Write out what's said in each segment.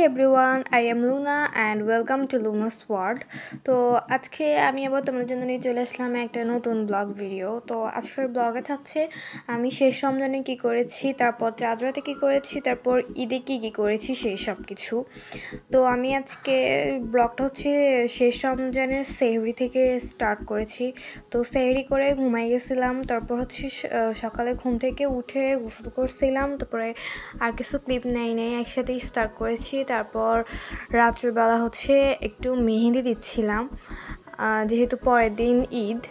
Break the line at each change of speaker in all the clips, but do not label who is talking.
everyone, I am Luna and welcome to Luna's World. তো আজকে আমি আবার তোমাদের জন্য নিয়ে চলে আসলাম একটা নতুন ব্লগ ভিডিও। তো আজকের ব্লগে থাকছে আমি শেষ রমজানে কী করেছি, তারপর চাঁদ রাতে কী করেছি, তারপর ঈদে কী করেছি সেই সব কিছু। তো আমি আজকে ব্লগটা হচ্ছে শেষ রমজানের সেহরি থেকে স্টার্ট করেছি। তো সেহরি করে ঘুমাই গেছিলাম, তারপর হচ্ছে সকালে ঘুম থেকে উঠে গোসল করছিলাম, তারপরে আর কিছু ক্লিপ নেই একসাথেই স্টার্ট করেছি। তারপর রাত্রিবেলা হচ্ছে একটু মেহেন্দি দিচ্ছিলাম যেহেতু পরের দিন ঈদ।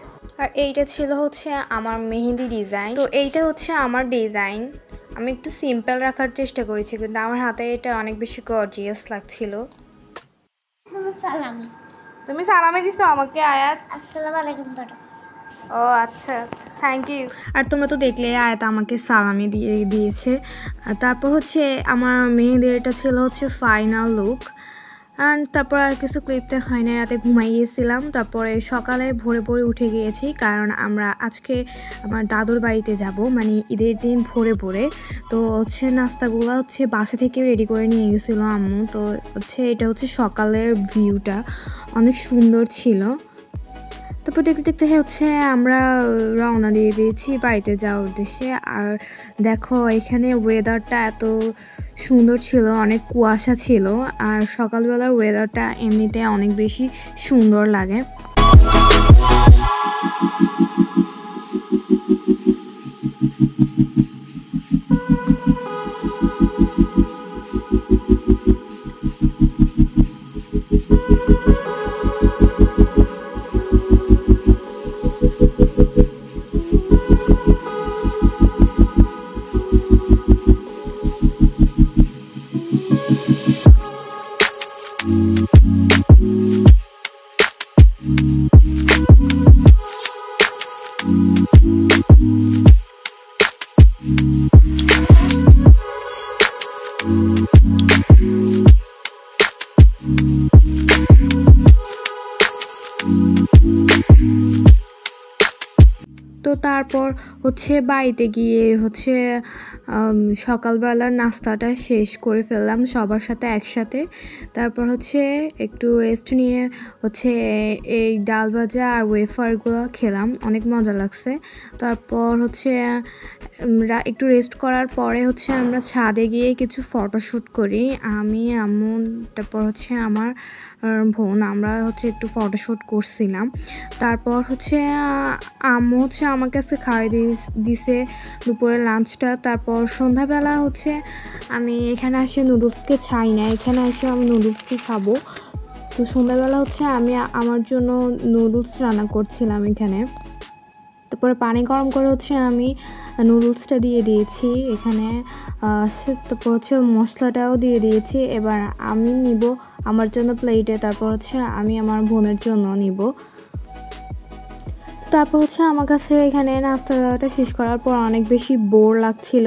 আর এইটা ছিল হচ্ছে আমার মেহেন্দি ডিজাইন। তো এইটা হচ্ছে আমার ডিজাইন। আমি একটু সিম্পল রাখার চেষ্টা করেছি, কিন্তু আমার হাতে এটা অনেক বেশি গর্জিয়াস লাগছিল। তুমি সালামে দিছো আমাকে আয়াত?
আসসালামু আলাইকুম।
ও আচ্ছা, থ্যাংক ইউ। আর তোমরা তো দেখলে আয়াত আমাকে সালামি দিয়েছে। তারপর হচ্ছে আমার মেহেন্দির এটা ছিল হচ্ছে ফাইনাল লুক। অ্যান্ড তারপর আর কিছু ক্লিপতে হয় না, রাতে ঘুমাই গিয়েছিলাম। তারপরে সকালে ভোরে উঠে গিয়েছি, কারণ আমরা আজকে আমার দাদুর বাড়িতে যাব, মানে ঈদের দিন ভোরে। তো হচ্ছে নাস্তাগুলো হচ্ছে বাসা থেকে রেডি করে নিয়ে গেছিলো আম্মু। তো হচ্ছে এটা হচ্ছে সকালের ভিউটা অনেক সুন্দর ছিল। তারপর দেখতে হচ্ছে আমরা রওনা দিয়ে দিয়েছি বাড়িতে যাওয়ার উদ্দেশ্যে। আর দেখো এখানে ওয়েদারটা এত সুন্দর ছিল, অনেক কুয়াশা ছিল। আর সকালবেলার ওয়েদারটা এমনিতে অনেক বেশি সুন্দর লাগে। তো তারপর হচ্ছে বাড়িতে গিয়ে হচ্ছে সকালবেলার নাস্তাটা শেষ করে ফেললাম সবার সাথে একসাথে। তারপর হচ্ছে একটু রেস্ট নিয়ে হচ্ছে এই ডাল ভাজা আর ওয়েফারগুলো খেলাম, অনেক মজা লাগছে। তারপর হচ্ছে একটু রেস্ট করার পরে হচ্ছে আমরা ছাদে গিয়ে কিছু ফটোশ্যুট করি, আমি আম্মু তারপর হচ্ছে আমার বোন, আমরা হচ্ছে একটু ফটোশ্যুট করছিলাম। তারপর হচ্ছে আম্মু হচ্ছে আমার কাছে খাওয়াই দিছে দুপুরের লাঞ্চটা। তারপর সন্ধ্যাবেলা হচ্ছে আমি এখানে আসে নুডলসকে ছাই না, এখানে এসে আমি নুডলসকে খাবো। তো সন্ধ্যাবেলা হচ্ছে আমি আমার জন্য নুডলস রান্না করছিলাম এখানে। তারপরে পানি গরম করে হচ্ছে আমি নুডলসটা দিয়ে দিয়েছি এখানে। তারপর হচ্ছে মশলাটাও দিয়ে দিয়েছি। এবার আমি নিব আমার জন্য প্লেটে, তারপর হচ্ছে আমি আমার বোনের জন্য নিব। তারপর হচ্ছে আমার কাছে এখানে নাস্তাটা শেষ করার পর অনেক বেশি বোর লাগছিল,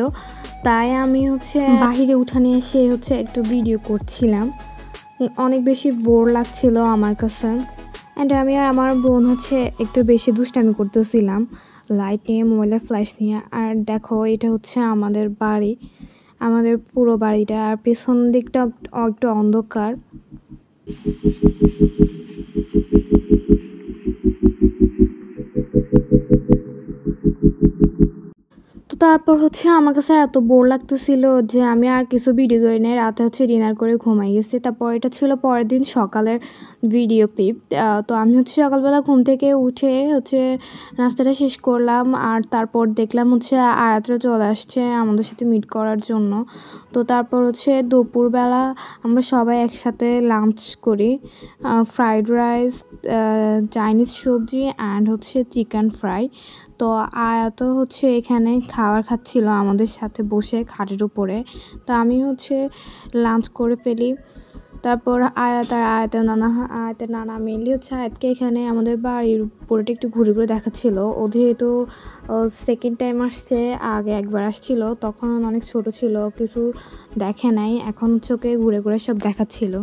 তাই আমি হচ্ছে বাহিরে উঠানে এসে হচ্ছে একটু ভিডিও করছিলাম। অনেক বেশি বোর লাগছিল আমার কাছে। অ্যান্ড আমি আর আমার বোন হচ্ছে একটু বেশি দুষ্টামি করতেছিলাম লাইট নিয়ে, মোবাইলের ফ্ল্যাশ নিয়ে। আর দেখো এটা হচ্ছে আমাদের বাড়ি, আমাদের পুরো বাড়িটা। আর পেছন দিকটা একটু অন্ধকার। তো তারপর হচ্ছে আমার কাছে এত বোর লাগতেছিল যে আমি আর কিছু ভিডিও করি নাই, রাতে হচ্ছে ডিনার করে ঘুমাই গেছি। তারপর এটা ছিল পরের দিন সকালের ভিডিও ক্লিপ। তো আমি হচ্ছে সকালবেলা ঘুম থেকে উঠে হচ্ছে নাস্তাটা শেষ করলাম। আর তারপর দেখলাম হচ্ছে আয়াতরা চলে আসছে আমাদের সাথে মিট করার জন্য। তো তারপর হচ্ছে দুপুরবেলা আমরা সবাই একসাথে লাঞ্চ করি, ফ্রাইড রাইস, চাইনিজ সবজি অ্যান্ড হচ্ছে চিকেন ফ্রাই। তো আয়াত হচ্ছে এখানে খাবার খাচ্ছিল আমাদের সাথে বসে খাটের উপরে। তো আমি হচ্ছে লাঞ্চ করে ফেলি। তারপর আয়াতের নানা মেনলি হচ্ছে আয়াতকে এখানে আমাদের বাড়ির উপরেটা একটু ঘুরে দেখাচ্ছিল। ও যেহেতু সেকেন্ড টাইম আসছে, আগে একবার আসছিল তখন অনেক ছোট ছিল, কিছু দেখে নাই, এখন চোখে ঘুরে সব দেখাচ্ছিল।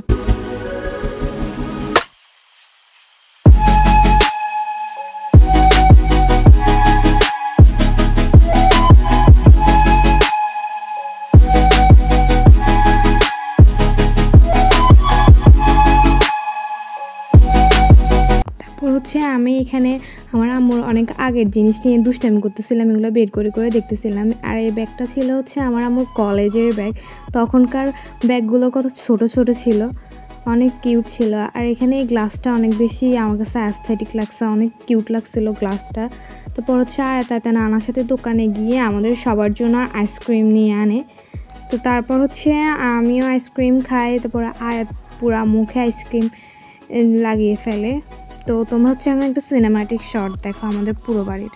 হচ্ছে আমি এখানে আমার আম্মুর অনেক আগের জিনিস নিয়ে দুষ্টামি করতেছিলাম, এগুলো বের করে করে দেখতেছিলাম। আর এই ব্যাগটা ছিল হচ্ছে আমার আম্মুর কলেজের ব্যাগ। তখনকার ব্যাগগুলো কত ছোট ছোট ছিল, অনেক কিউট ছিল। আর এখানে এই গ্লাসটা অনেক বেশি আমার কাছে অ্যাস্থেটিক লাগছে, অনেক কিউট লাগছিল গ্লাসটা। তারপর হচ্ছে আয়াত নানার সাথে দোকানে গিয়ে আমাদের সবার জন্য আইসক্রিম নিয়ে আনে। তো তারপর হচ্ছে আমিও আইসক্রিম খাই, তারপর আয়াত পুরা মুখে আইসক্রিম লাগিয়ে ফেলে। তো তোমরা হচ্ছে এখন একটা সিনেম্যাটিক শট দেখো আমাদের পুরো বাড়ির।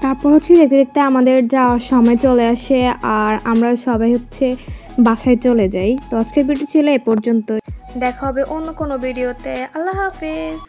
তারপর হচ্ছে দেখতে দেখতে আমাদের যাওয়ার সময় চলে আসে, আর আমরা সবাই হচ্ছে বাসায় চলে যাই। তো আজকের ভিডিও ছিল এ পর্যন্ত, দেখা হবে অন্য কোনো ভিডিওতে। আল্লাহ হাফেজ।